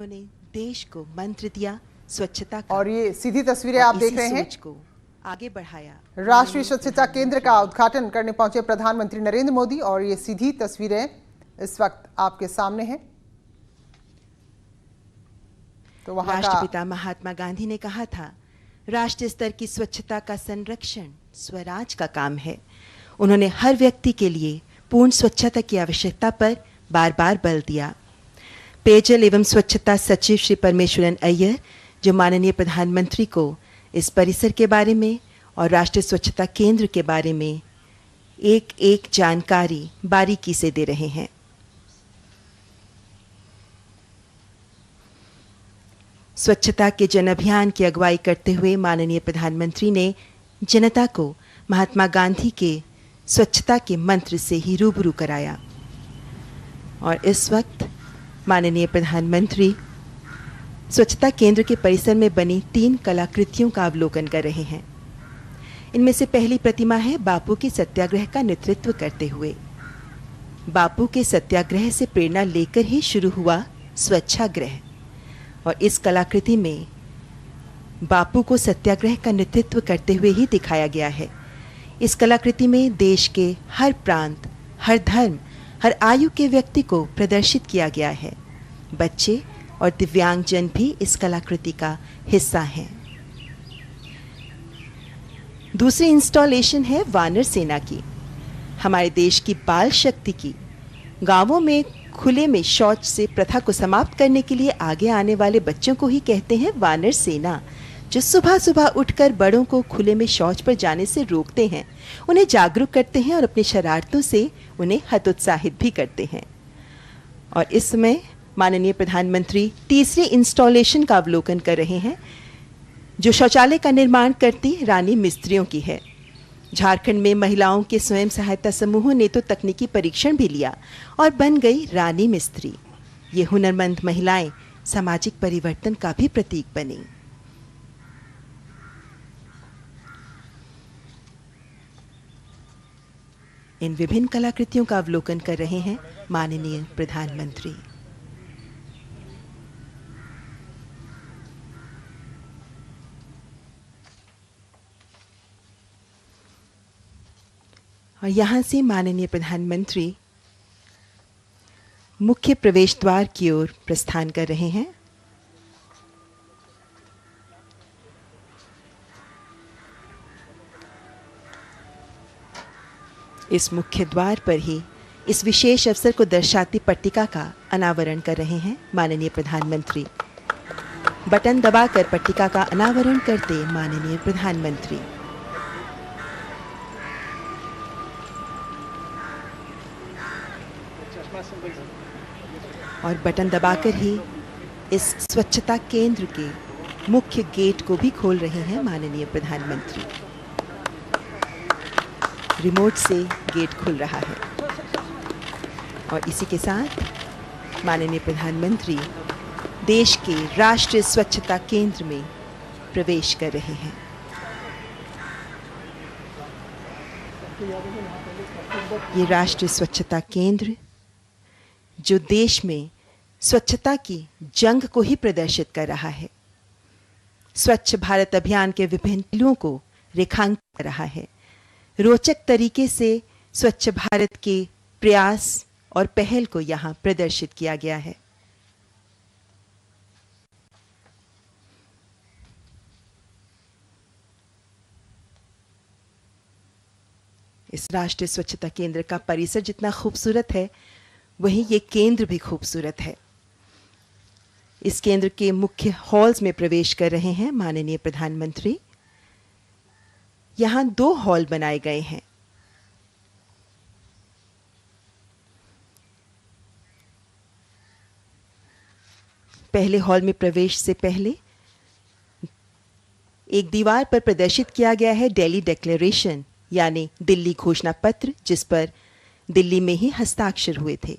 उन्होंने देश को मंत्र दिया स्वच्छता का, और ये सीधी तस्वीरें आप देख रहे हैं। सोच को आगे बढ़ाया। राष्ट्रीय स्वच्छता केंद्र का उद्घाटन करने पहुंचे प्रधानमंत्री नरेंद्र मोदी और ये सीधी तस्वीरें इस वक्त आपके सामने हैं। तो वहां राष्ट्रपिता महात्मा गांधी ने कहा था, राष्ट्रीय स्तर की स्वच्छता का संरक्षण स्वराज का काम है। उन्होंने हर व्यक्ति के लिए पूर्ण स्वच्छता की आवश्यकता पर बार बार बल दिया। पेयजल एवं स्वच्छता सचिव श्री परमेश्वरन अय्यर, जो माननीय प्रधानमंत्री को इस परिसर के बारे में और राष्ट्रीय स्वच्छता केंद्र के बारे में एक एक जानकारी बारीकी से दे रहे हैं। स्वच्छता के जन अभियान की अगुवाई करते हुए माननीय प्रधानमंत्री ने जनता को महात्मा गांधी के स्वच्छता के मंत्र से ही रूबरू कराया। और इस वक्त माननीय प्रधानमंत्री स्वच्छता केंद्र के परिसर में बनी 3 कलाकृतियों का अवलोकन कर रहे हैं। इनमें से पहली प्रतिमा है बापू के सत्याग्रह का नेतृत्व करते हुए। बापू के सत्याग्रह से प्रेरणा लेकर ही शुरू हुआ स्वच्छाग्रह, और इस कलाकृति में बापू को सत्याग्रह का नेतृत्व करते हुए ही दिखाया गया है। इस कलाकृति में देश के हर प्रांत, हर धर्म, हर आयु के व्यक्ति को प्रदर्शित किया गया है। बच्चे और दिव्यांगजन भी इस कलाकृति का हिस्सा हैं। दूसरी इंस्टॉलेशन है वानर सेना की, हमारे देश की बाल शक्ति की। गांवों में खुले में शौच से प्रथा को समाप्त करने के लिए आगे आने वाले बच्चों को ही कहते हैं वानर सेना, जो सुबह सुबह उठकर बड़ों को खुले में शौच पर जाने से रोकते हैं, उन्हें जागरूक करते हैं और अपनी शरारतों से उन्हें हतोत्साहित भी करते हैं। और इस समय माननीय प्रधानमंत्री तीसरी इंस्टॉलेशन का अवलोकन कर रहे हैं, जो शौचालय का निर्माण करती रानी मिस्त्रियों की है। झारखंड में महिलाओं के स्वयं सहायता समूहों ने तो तकनीकी परीक्षण भी लिया और बन गई रानी मिस्त्री। ये हुनरमंद महिलाएं सामाजिक परिवर्तन का भी प्रतीक बनी। इन विभिन्न कलाकृतियों का अवलोकन कर रहे हैं माननीय प्रधानमंत्री। और यहाँ से माननीय प्रधानमंत्री मुख्य प्रवेश द्वार की ओर प्रस्थान कर रहे हैं। इस मुख्य द्वार पर ही इस विशेष अवसर को दर्शाती पट्टिका का अनावरण कर रहे हैं माननीय प्रधानमंत्री। बटन दबाकर पट्टिका का अनावरण करते माननीय प्रधानमंत्री। और बटन दबाकर ही इस स्वच्छता केंद्र के मुख्य गेट को भी खोल रहे हैं माननीय प्रधानमंत्री। रिमोट से गेट खुल रहा है और इसी के साथ माननीय प्रधानमंत्री देश के राष्ट्रीय स्वच्छता केंद्र में प्रवेश कर रहे हैं। ये राष्ट्रीय स्वच्छता केंद्र जो देश में स्वच्छता की जंग को ही प्रदर्शित कर रहा है, स्वच्छ भारत अभियान के विभिन्न पहलुओं को रेखांकित कर रहा है। रोचक तरीके से स्वच्छ भारत के प्रयास और पहल को यहाँ प्रदर्शित किया गया है। इस राष्ट्रीय स्वच्छता केंद्र का परिसर जितना खूबसूरत है, वहीं ये केंद्र भी खूबसूरत है। इस केंद्र के मुख्य हॉल्स में प्रवेश कर रहे हैं माननीय प्रधानमंत्री। यहाँ 2 हॉल बनाए गए हैं। पहले हॉल में प्रवेश से पहले एक दीवार पर प्रदर्शित किया गया है दिल्ली डिक्लेरेशन, यानी दिल्ली घोषणा पत्र, जिस पर दिल्ली में ही हस्ताक्षर हुए थे।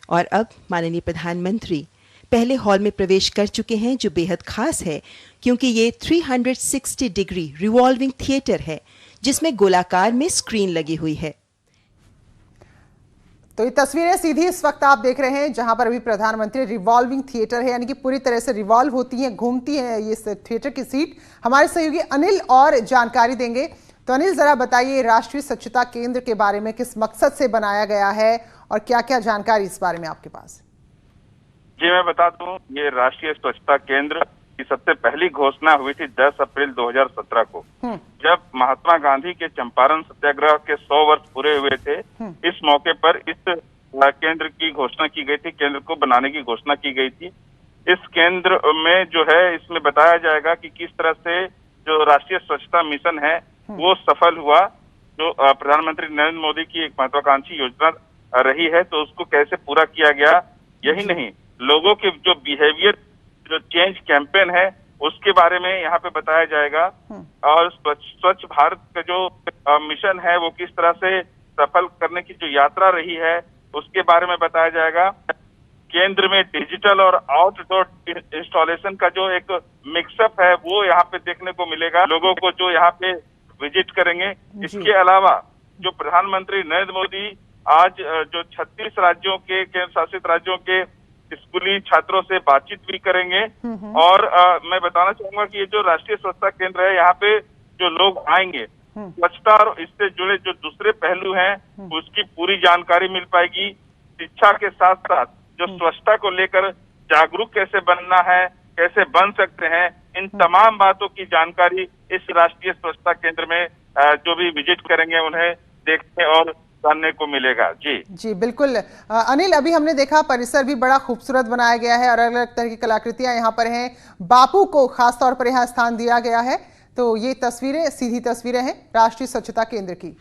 और अब माननीय प्रधानमंत्री पहले हॉल में प्रवेश कर चुके हैं, जो बेहद खास है क्योंकि ये 360 डिग्री रिवॉल्विंग थिएटर है, जिसमें गोलाकार में स्क्रीन लगी हुई है। तो ये तस्वीरें सीधी इस वक्त आप देख रहे हैं जहां पर अभी प्रधानमंत्री रिवॉल्विंग थिएटर है, यानी कि पूरी तरह से रिवॉल्व होती हैं, घूमती है ये थिएटर की सीट। हमारे सहयोगी अनिल और जानकारी देंगे। तो अनिल, जरा बताइए राष्ट्रीय स्वच्छता केंद्र के बारे में, किस मकसद से बनाया गया है और क्या क्या जानकारी इस बारे में आपके पास? जी मैं बता दूं, ये राष्ट्रीय स्वच्छता केंद्र की सबसे पहली घोषणा हुई थी 10 अप्रैल 2017 को, जब महात्मा गांधी के चंपारण सत्याग्रह के 100 वर्ष पूरे हुए थे। इस मौके पर इस केंद्र की घोषणा की गई थी, केंद्र को बनाने की घोषणा की गई थी। इस केंद्र में जो है, इसमें बताया जाएगा कि किस तरह से जो राष्ट्रीय स्वच्छता मिशन है वो सफल हुआ, जो प्रधानमंत्री नरेंद्र मोदी की एक महत्वाकांक्षी योजना रही है, तो उसको कैसे पूरा किया गया। यही नहीं, लोगों के जो बिहेवियर जो चेंज कैंपेन है उसके बारे में यहाँ पे बताया जाएगा, और स्वच्छ भारत का जो मिशन है वो किस तरह से सफल करने की जो यात्रा रही है उसके बारे में बताया जाएगा। केंद्र में डिजिटल और आउटडोर इंस्टॉलेशन का जो एक मिक्सअप है वो यहाँ पे देखने को मिलेगा लोगों को जो यहाँ पे विजिट करेंगे। इसके अलावा जो प्रधानमंत्री नरेंद्र मोदी आज जो 36 राज्यों के केंद्र शासित राज्यों के स्कूली छात्रों से बातचीत भी करेंगे। और मैं बताना चाहूंगा कि ये जो राष्ट्रीय स्वच्छता केंद्र है, यहाँ पे जो लोग आएंगे, स्वच्छता और इससे जुड़े जो दूसरे पहलू हैं उसकी पूरी जानकारी मिल पाएगी। शिक्षा के साथ साथ जो स्वच्छता को लेकर जागरूक कैसे बनना है, कैसे बन सकते हैं, इन तमाम बातों की जानकारी इस राष्ट्रीय स्वच्छता केंद्र में जो भी विजिट करेंगे उन्हें देखने और जानने को मिलेगा। जी बिल्कुल अनिल, अभी हमने देखा परिसर भी बड़ा खूबसूरत बनाया गया है और अलग अलग तरह की कलाकृतियां यहाँ पर हैं। बापू को खास तौर पर यहाँ स्थान दिया गया है। तो ये तस्वीरें सीधी तस्वीरें हैं राष्ट्रीय स्वच्छता केंद्र की।